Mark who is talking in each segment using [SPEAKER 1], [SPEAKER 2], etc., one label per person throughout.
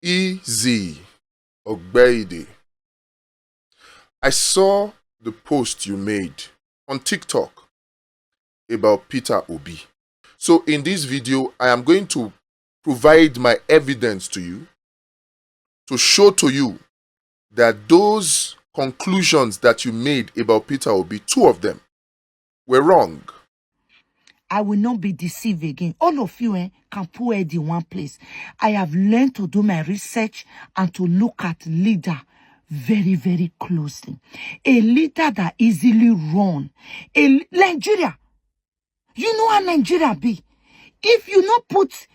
[SPEAKER 1] Izzy Ogbeide. I saw the post you made on TikTok about Peter Obi. So in this video, I am going to provide my evidence to you to show to you that those conclusions that you made about Peter Obi, two of them, were wrong.
[SPEAKER 2] I will not be deceived again. All of you can put head in one place. I have learned to do my research and to look at leader very, very closely. A leader that easily run. Nigeria. You know how Nigeria be. If you not put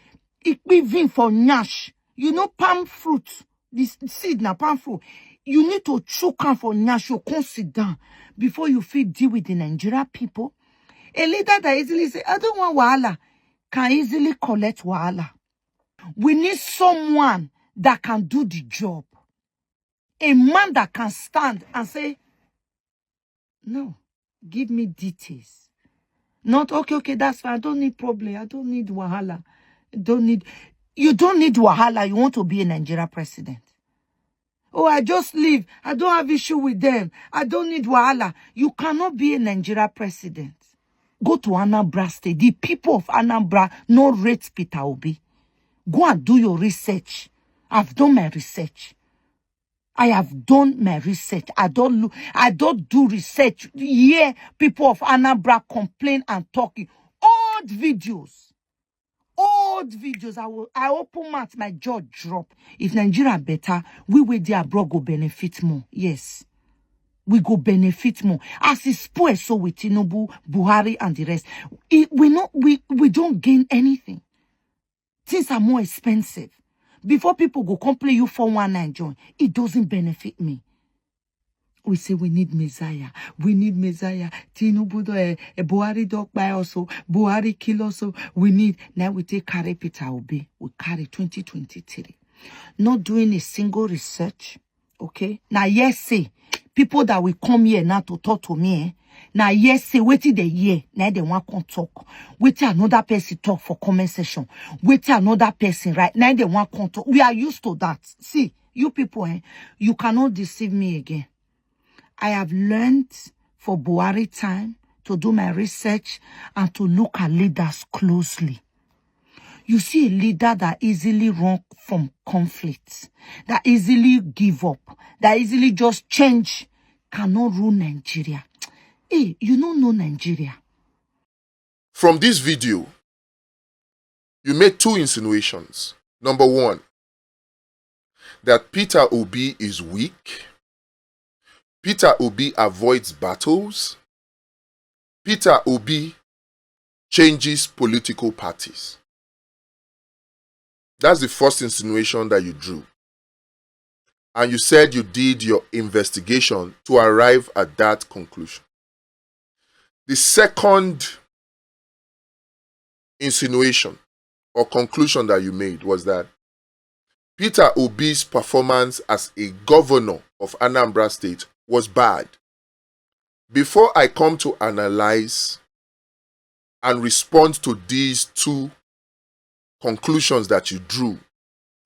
[SPEAKER 2] equivalent for nyash, you know palm fruit, this seed na palm fruit, you need to choke am for nyash, you can't sit down before you fit deal with the Nigeria people. A leader that easily say, I don't want wahala, can easily collect wahala. We need someone that can do the job. A man that can stand and say, no, give me details. Not, okay, that's fine. I don't need problem. I don't need wahala. You don't need wahala. You want to be a Nigeria president. Oh, I just leave. I don't have issue with them. I don't need wahala. You cannot be a Nigeria president. Go to Anambra State. The people of Anambra no rate Peter Obi. Go and do your research. I've done my research. I have done my research. I don't do research. Here, people of Anambra complain and talking. Old videos. I open mouth, my jaw drop. If Nigeria better, we will there abroad go benefit more. Yes. We go benefit more. As it's spoiled so with Tinubu, Buhari, and the rest. We don't gain anything. Things are more expensive. Before people go complain you 419 join, it doesn't benefit me. We say we need Messiah. We need Messiah. Tinubu Buhari dog by also. Buhari kill also. We need. Now we take carry Peter Obi. We carry 2023. Not doing a single research. Okay. Now yes say people that will come here now to talk to me. Now yes say wait till the year. Now they want to talk. Wait till another person talk for comment session. Wait till another person right. Now they want to talk. We are used to that. See you people. You cannot deceive me again. I have learned for Buhari time to do my research and to look at leaders closely. You see a leader that easily run from conflicts, that easily give up, that easily just change, cannot rule Nigeria. Hey, you don't know Nigeria.
[SPEAKER 1] From this video, you made two insinuations. Number one, that Peter Obi is weak. Peter Obi avoids battles. Peter Obi changes political parties. That's the first insinuation that you drew. And you said you did your investigation to arrive at that conclusion. The second insinuation or conclusion that you made was that Peter Obi's performance as a governor of Anambra State was bad. Before I come to analyze and respond to these two conclusions that you drew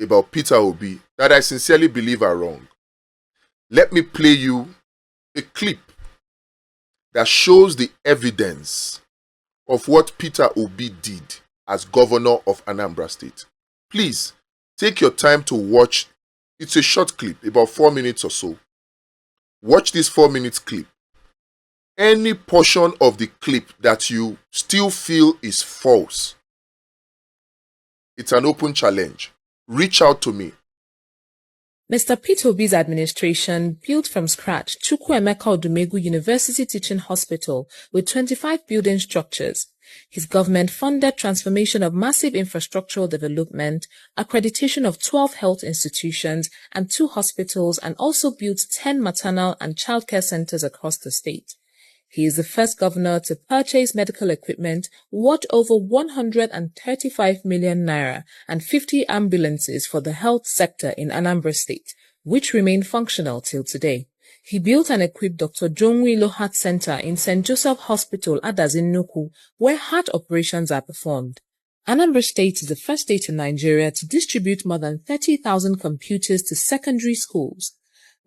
[SPEAKER 1] about Peter Obi that I sincerely believe are wrong, let me play you a clip that shows the evidence of what Peter Obi did as governor of Anambra State. Please take your time to watch. It's a short clip, about 4 minutes or so. Watch this 4 minutes clip. Any portion of the clip that you still feel is false, it's an open challenge. Reach out to me.
[SPEAKER 3] Mr. Peter Obi's administration built from scratch Chukwuemeka Odumegwu University Teaching Hospital with 25 building structures. His government funded transformation of massive infrastructural development, accreditation of 12 health institutions and 2 hospitals, and also built 10 maternal and childcare centers across the state. He is the first governor to purchase medical equipment worth over 135 million naira and 50 ambulances for the health sector in Anambra State, which remain functional till today. He built and equipped Dr. Jonwilo Heart Center in St. Joseph Hospital, Adazinnuku, where heart operations are performed. Anambra State is the first state in Nigeria to distribute more than 30,000 computers to secondary schools.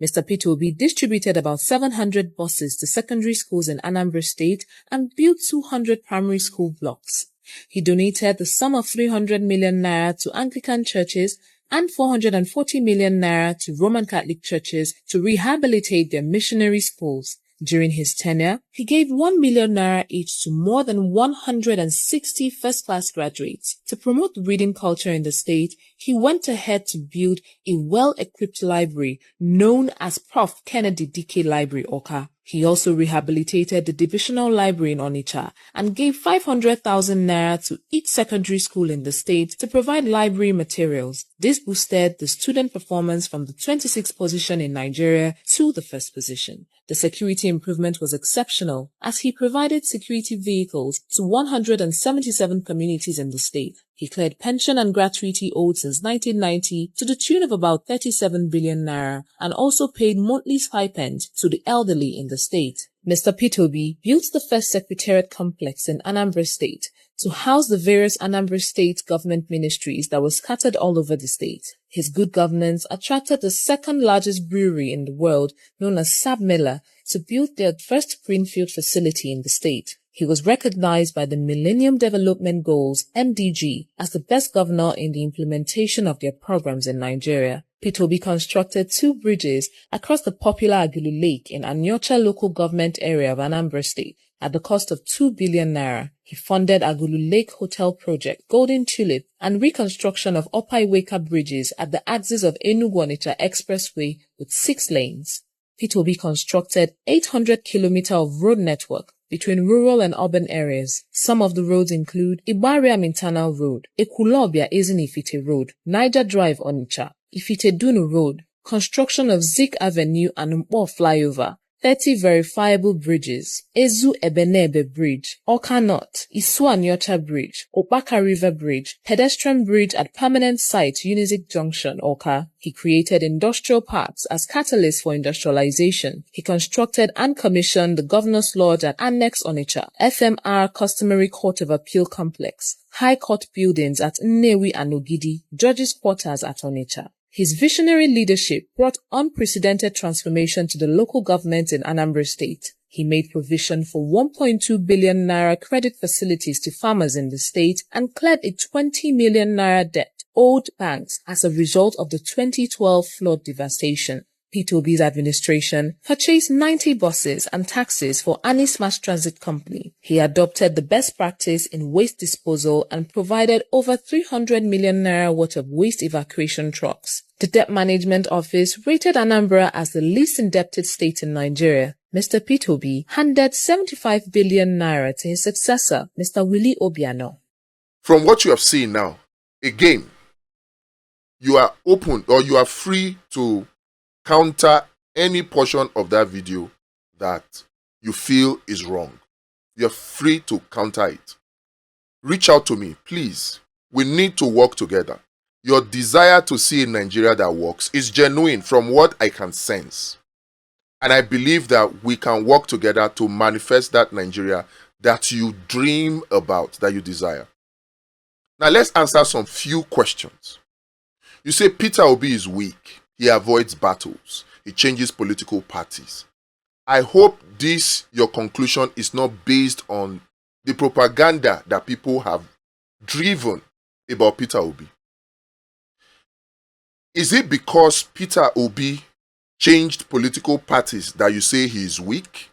[SPEAKER 3] Mr. Peter Obi distributed about 700 buses to secondary schools in Anambra State and built 200 primary school blocks. He donated the sum of 300 million naira to Anglican churches and 440 million naira to Roman Catholic churches to rehabilitate their missionary schools. During his tenure, he gave 1 million naira each to more than 160 first-class graduates. To promote the reading culture in the state, he went ahead to build a well-equipped library known as Prof. Kennedy Dike Library, Awka. He also rehabilitated the divisional library in Onitsha and gave 500,000 naira to each secondary school in the state to provide library materials. This boosted the student performance from the 26th position in Nigeria to the first position. The security improvement was exceptional as he provided security vehicles to 177 communities in the state. He cleared pension and gratuity owed since 1990 to the tune of about 37 billion naira and also paid monthly stipend to the elderly in the state. Mr. Peter Obi built the first secretariat complex in Anambra State to house the various Anambra State government ministries that were scattered all over the state. His good governance attracted the second largest brewery in the world, known as Sabmela, to build their first greenfield facility in the state. He was recognized by the Millennium Development Goals, MDG, as the best governor in the implementation of their programs in Nigeria. Peter Obi constructed 2 bridges across the popular Agulu Lake in Anyocha local government area of Anambra State at the cost of 2 billion naira. He funded Agulu Lake Hotel Project, Golden Tulip, and reconstruction of Opaiweka bridges at the axis of Enugu-Onitsha Expressway with 6 lanes. Peter Obi constructed 800 kilometers of road network between rural and urban areas. Some of the roads include Ibariam Internal Road, Ekulobia Ezinifite Road, Niger Drive Onitsha, Ifite Dunu Road, construction of Zik Avenue and Mpo Flyover, 30 verifiable bridges, Ezu Ebenebe Bridge, Oka North, Isuanyocha Bridge, Opaka River Bridge, pedestrian bridge at permanent site Unizik Junction, Oka. He created industrial parks as catalysts for industrialization. He constructed and commissioned the Governor's Lodge at Annex Onitsha, FMR Customary Court of Appeal Complex, High Court buildings at Nnewi and Ogidi, Judges' Quarters at Onitsha. His visionary leadership brought unprecedented transformation to the local government in Anambra State. He made provision for 1.2 billion naira credit facilities to farmers in the state and cleared a 20 million naira debt owed banks as a result of the 2012 flood devastation. Peter Obi's administration purchased 90 buses and taxis for Anis Mass Transit Company. He adopted the best practice in waste disposal and provided over 300 million naira worth of waste evacuation trucks. The Debt Management Office rated Anambra as the least indebted state in Nigeria. Mr. Peter Obi handed 75 billion naira to his successor, Mr. Willie Obiano.
[SPEAKER 1] From what you have seen now, again, you are open or you are free to counter any portion of that video that you feel is wrong. You're free to counter it. Reach out to me, please. We need to work together. Your desire to see a Nigeria that works is genuine from what I can sense. And I believe that we can work together to manifest that Nigeria that you dream about, that you desire. Now let's answer some few questions. You say Peter Obi is weak. He avoids battles. He changes political parties. I hope this, your conclusion, is not based on the propaganda that people have driven about Peter Obi. Is it because Peter Obi changed political parties that you say he is weak?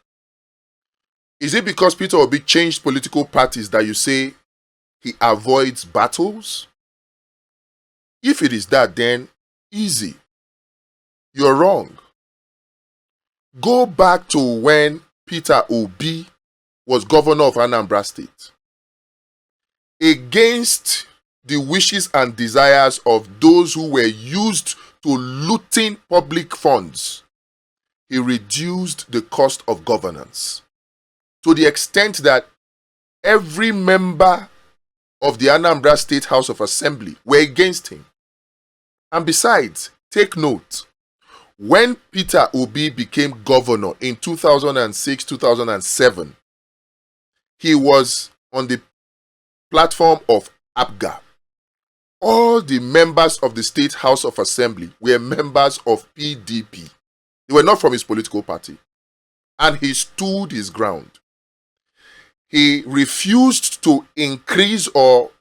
[SPEAKER 1] Is it because Peter Obi changed political parties that you say he avoids battles? If it is that, then easy. You're wrong. Go back to when Peter Obi was governor of Anambra State. Against the wishes and desires of those who were used to looting public funds, he reduced the cost of governance to the extent that every member of the Anambra State House of Assembly were against him. And besides, take note, when Peter Obi became governor in 2006-2007, he was on the platform of APGA. All the members of the State House of Assembly were members of PDP. They were not from his political party. And he stood his ground. He refused to increase or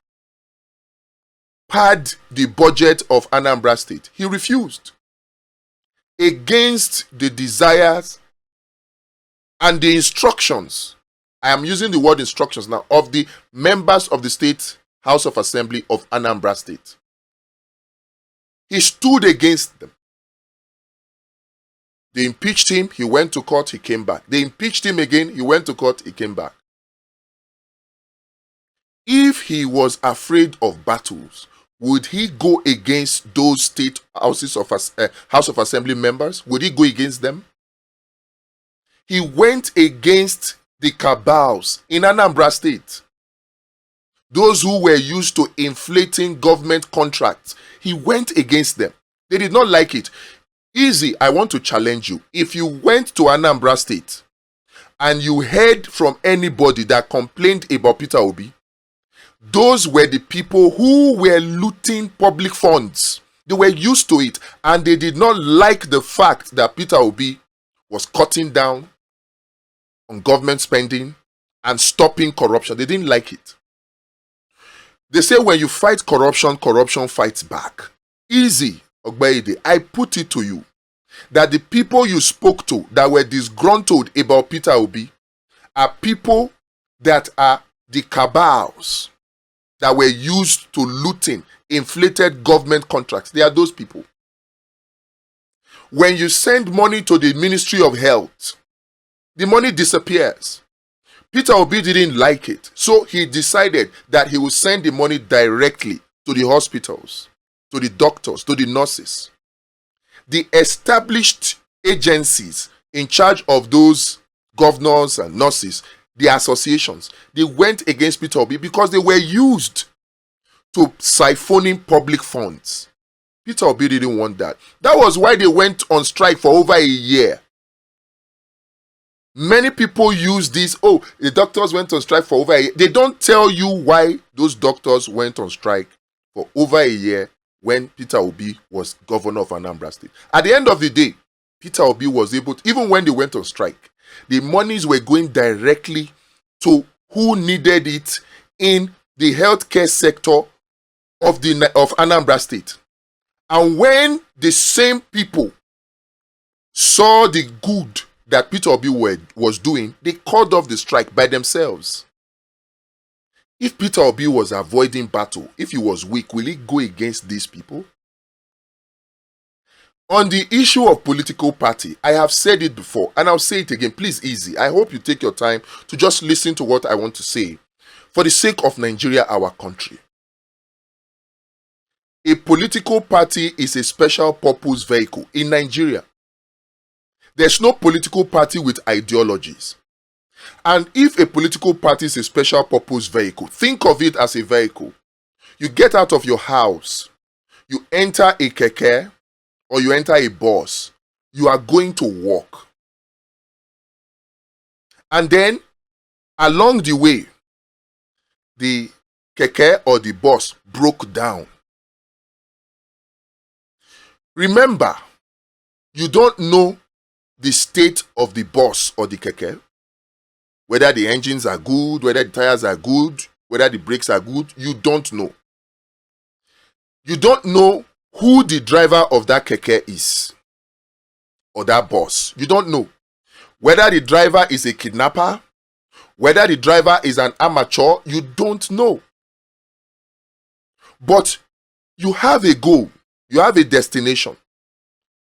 [SPEAKER 1] pad the budget of Anambra State. He refused. Against the desires and the instructions, I am using the word instructions now, of the members of the State House of Assembly of Anambra State. He stood against them. They impeached him, he went to court, he came back. They impeached him again, he went to court, he came back. If he was afraid of battles, would he go against those state House of Assembly members? Would he go against them? He went against the cabals in Anambra State. Those who were used to inflating government contracts. He went against them. They did not like it. Izzy, I want to challenge you. If you went to Anambra State and you heard from anybody that complained about Peter Obi, those were the people who were looting public funds. They were used to it, and they did not like the fact that Peter Obi was cutting down on government spending and stopping corruption. They didn't like it. They say when you fight corruption, corruption fights back. Izzy Ogbeide, I put it to you that the people you spoke to that were disgruntled about Peter Obi are people that are the cabals that were used to looting inflated government contracts. They are those people. When you send money to the Ministry of Health, the money disappears. Peter Obi didn't like it, so he decided that he would send the money directly to the hospitals, to the doctors, to the nurses. The established agencies in charge of those governors and nurses, the associations, they went against Peter Obi because they were used to siphoning public funds. Peter Obi didn't want that. That was why they went on strike for over a year. Many people use this, oh, the doctors went on strike for over a year. They don't tell you why those doctors went on strike for over a year when Peter Obi was governor of Anambra State. At the end of the day, Peter Obi was able to, even when they went on strike, the monies were going directly to who needed it in the healthcare sector of Anambra State. And when the same people saw the good that Peter Obi was doing, they called off the strike by themselves. If Peter Obi was avoiding battle, if he was weak, will he go against these people? On the issue of political party, I have said it before and I'll say it again. Please, Izzy, I hope you take your time to just listen to what I want to say for the sake of Nigeria, our country. A political party is a special purpose vehicle in Nigeria. There's no political party with ideologies. And if a political party is a special purpose vehicle, think of it as a vehicle. You get out of your house, you enter a keke, or you enter a bus, you are going to walk. And then, along the way, the keke or the bus broke down. Remember, you don't know the state of the bus or the keke, whether the engines are good, whether the tires are good, whether the brakes are good, you don't know. You don't know who the driver of that keke is or that bus. You don't know whether the driver is a kidnapper, whether the driver is an amateur. You don't know. But you have a goal, you have a destination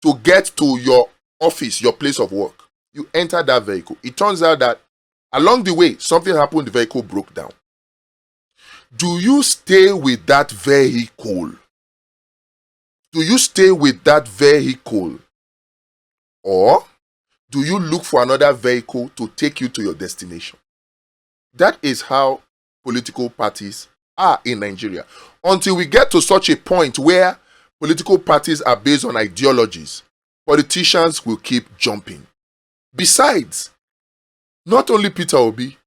[SPEAKER 1] to get to your office, your place of work. You enter that vehicle. It turns out that along the way, something happened, the vehicle broke down. Do you stay with that vehicle? Do you stay with that vehicle? Or do you look for another vehicle to take you to your destination? That is how political parties are in Nigeria. Until we get to such a point where political parties are based on ideologies, politicians will keep jumping. Besides, not only Peter Obi,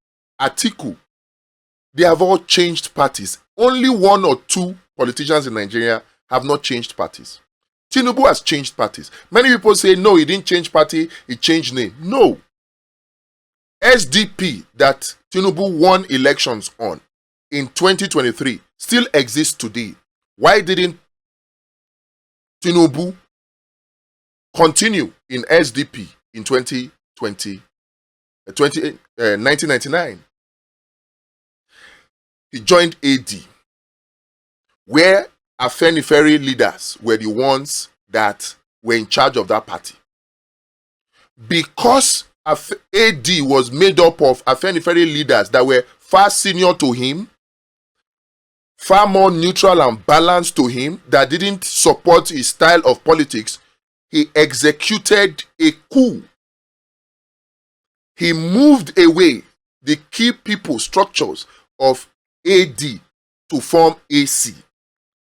[SPEAKER 1] Atiku, they have all changed parties. only one or two politicians in Nigeria have not changed parties. Tinubu has changed parties. Many people say, no, he didn't change party, he changed name. No. SDP that Tinubu won elections on in 2023 still exists today. Why didn't Tinubu continue in SDP in 1999? He joined AD, where Afenifere leaders were the ones that were in charge of that party. Because AD was made up of Afenifere leaders that were far senior to him, far more neutral and balanced to him, that didn't support his style of politics, he executed a coup. He moved away the key people structures of AD to form AC.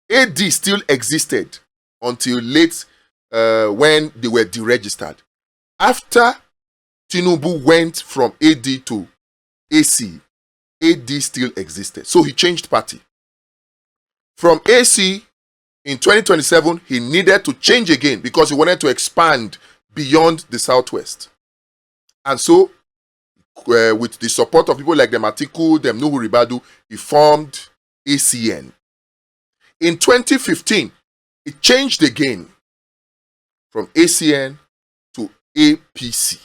[SPEAKER 1] AD still existed until late when they were deregistered. After Tinubu went from AD to AC, AD still existed. So he changed party. From AC, in 2027, he needed to change again because he wanted to expand beyond the Southwest. And so, with the support of people like them Atiku, them Nuhu Ribadu, he formed ACN. In 2015, it changed again from ACN to APC.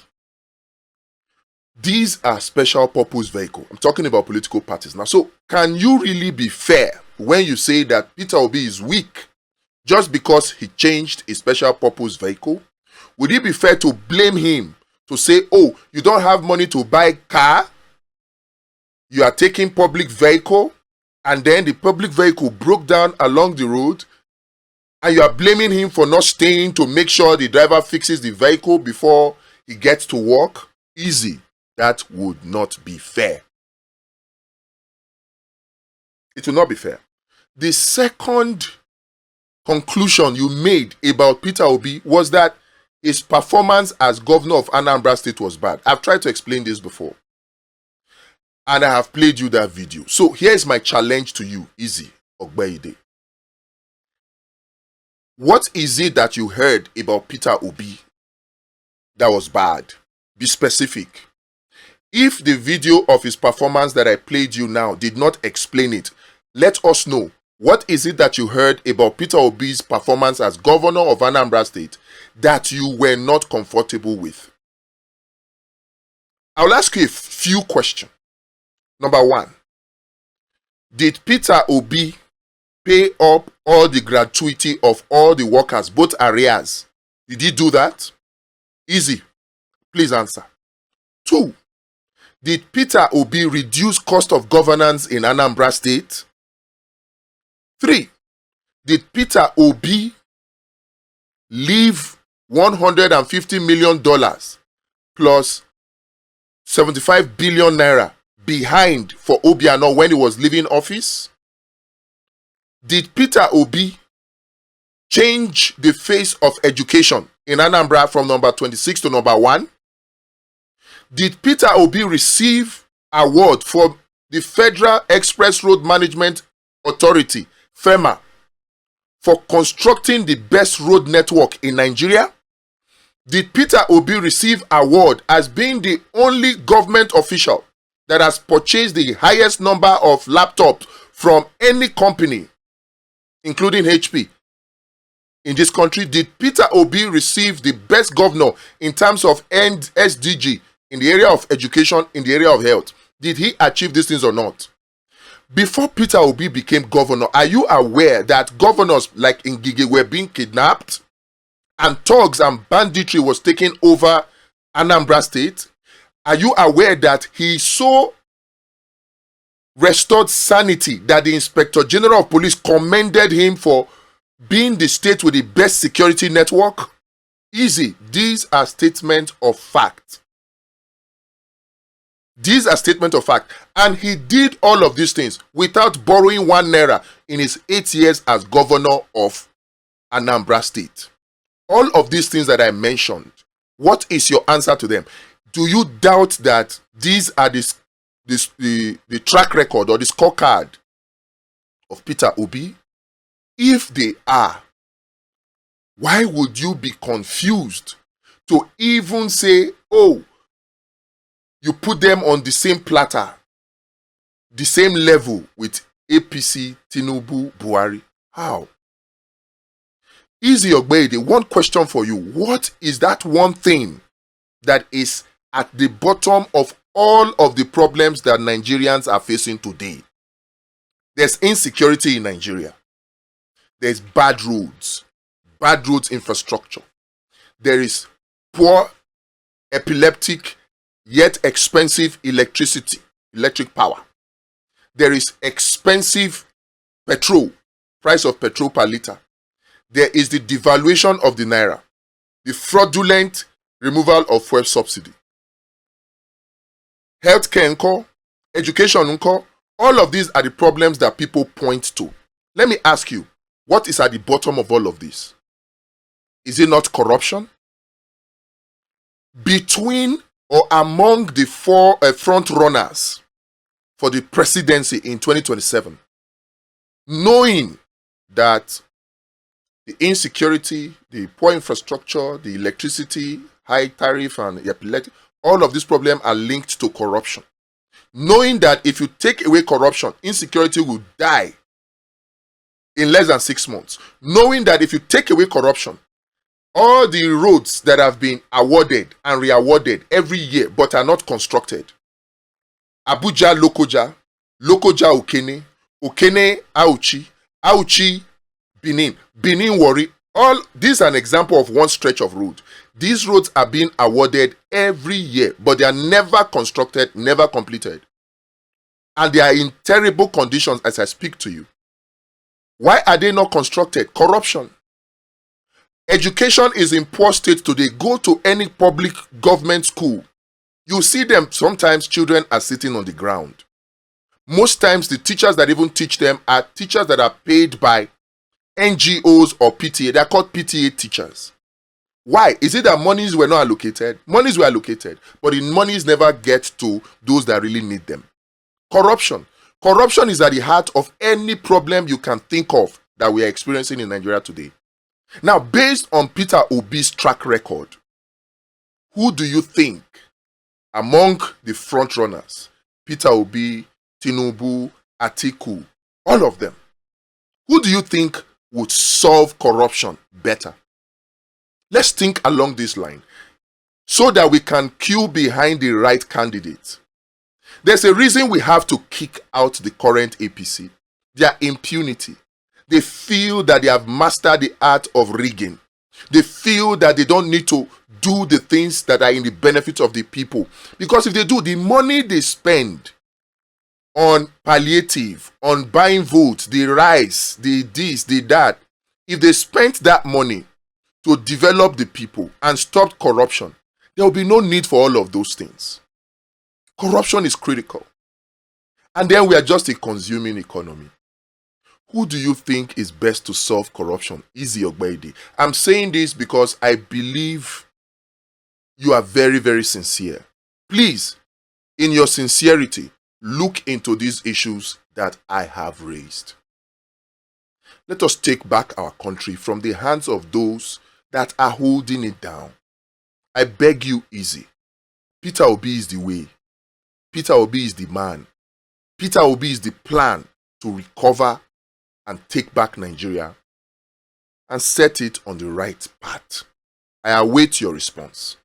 [SPEAKER 1] These are special purpose vehicles. I'm talking about political parties now. So, can you really be fair when you say that Peter Obi is weak just because he changed a special purpose vehicle? Would it be fair to blame him to say, oh, you don't have money to buy car, you are taking public vehicle, and then the public vehicle broke down along the road, and you are blaming him for not staying to make sure the driver fixes the vehicle before he gets to work? Easy. That would not be fair. It will not be fair. The second conclusion you made about Peter Obi was that his performance as governor of Anambra State was bad. I've tried to explain this before, and I have played you that video. So here's my challenge to you, Izzy Ogbeide. What is it that you heard about Peter Obi that was bad? Be specific. If the video of his performance that I played you now did not explain it, let us know. What is it that you heard about Peter Obi's performance as governor of Anambra State that you were not comfortable with? I'll ask you a few questions. Number one, did Peter Obi pay up all the gratuity of all the workers, both areas? Did he do that? Easy. Please answer. Two, did Peter Obi reduce cost of governance in Anambra State? 3, did Peter Obi leave $150 million plus 75 billion naira behind for Obiano when he was leaving office? Did Peter Obi change the face of education in Anambra from number 26 to number 1? Did Peter Obi receive award for the Federal Express Road Management Authority, FEMA, for constructing the best road network in Nigeria? Did Peter Obi receive award as being the only government official that has purchased the highest number of laptops from any company, including HP, in this country? Did Peter Obi receive the best governor in terms of SDG in the area of education, in the area of health? Did he achieve these things or not? Before Peter Obi became governor, are you aware that governors like Ngige were being kidnapped and thugs and banditry was taking over Anambra State? Are you aware that he so restored sanity that the Inspector General of Police commended him for being the state with the best security network? Easy. These are statements of fact. These are statements of fact. And he did all of these things without borrowing 1 naira in his 8 years as governor of Anambra State. All of these things that I mentioned, what is your answer to them? Do you doubt that these are the track record or the scorecard of Peter Obi? If they are, why would you be confused to even say, oh, you put them on the same platter, the same level with APC, Tinubu, Buhari? How? Izzy Ogbeide, one question for you. What is that one thing that is at the bottom of all of the problems that Nigerians are facing today? There's insecurity in Nigeria. There's bad roads infrastructure. There is poor, epileptic, yet expensive electric power. There is expensive petrol, price of petrol per liter. There is the devaluation of the naira, the fraudulent removal of fuel subsidy, healthcare nko, education nko. All of these are the problems that people point to. Let me ask you, what is at the bottom of all of this? Is it not corruption? Between or among the four front runners for the presidency in 2027, knowing that the insecurity, the poor infrastructure, the electricity, high tariff, and epileptic, all of these problems are linked to corruption. Knowing that if you take away corruption, insecurity will die in less than 6 months. Knowing that if you take away corruption, all the roads that have been awarded and re-awarded every year but are not constructed, Abuja Lokoja, Lokoja Okene, Okene Auchi, Auchi Benin, Benin Warri, all these are an example of one stretch of road. These roads are being awarded every year, but they are never constructed, never completed. And they are in terrible conditions as I speak to you. Why are they not constructed? Corruption. Education is in poor state today. Go to any public government school. You see them, sometimes children are sitting on the ground. Most times the teachers that even teach them are teachers that are paid by NGOs or PTA. They are called PTA teachers. Why? Is it that monies were not allocated? Monies were allocated, but the monies never get to those that really need them. Corruption. Corruption is at the heart of any problem you can think of that we are experiencing in Nigeria today. Now, based on Peter Obi's track record, who do you think among the front runners, Peter Obi, Tinubu, Atiku, all of them, who do you think would solve corruption better? Let's think along this line so that we can queue behind the right candidate. There's a reason we have to kick out the current APC. Their impunity. They feel that they have mastered the art of rigging. They feel that they don't need to do the things that are in the benefit of the people. Because if they do, the money they spend on palliative, on buying votes, the rice, the this, the that, if they spent that money to develop the people and stop corruption, there will be no need for all of those things. Corruption is critical. And then we are just a consuming economy. Who do you think is best to solve corruption? Izzy Ogbeide. I'm saying this because I believe you are very, very sincere. Please, in your sincerity, look into these issues that I have raised. Let us take back our country from the hands of those that are holding it down. I beg you, Izzy. Peter Obi is the way. Peter Obi is the man. Peter Obi is the plan to recover and take back Nigeria and set it on the right path. I await your response.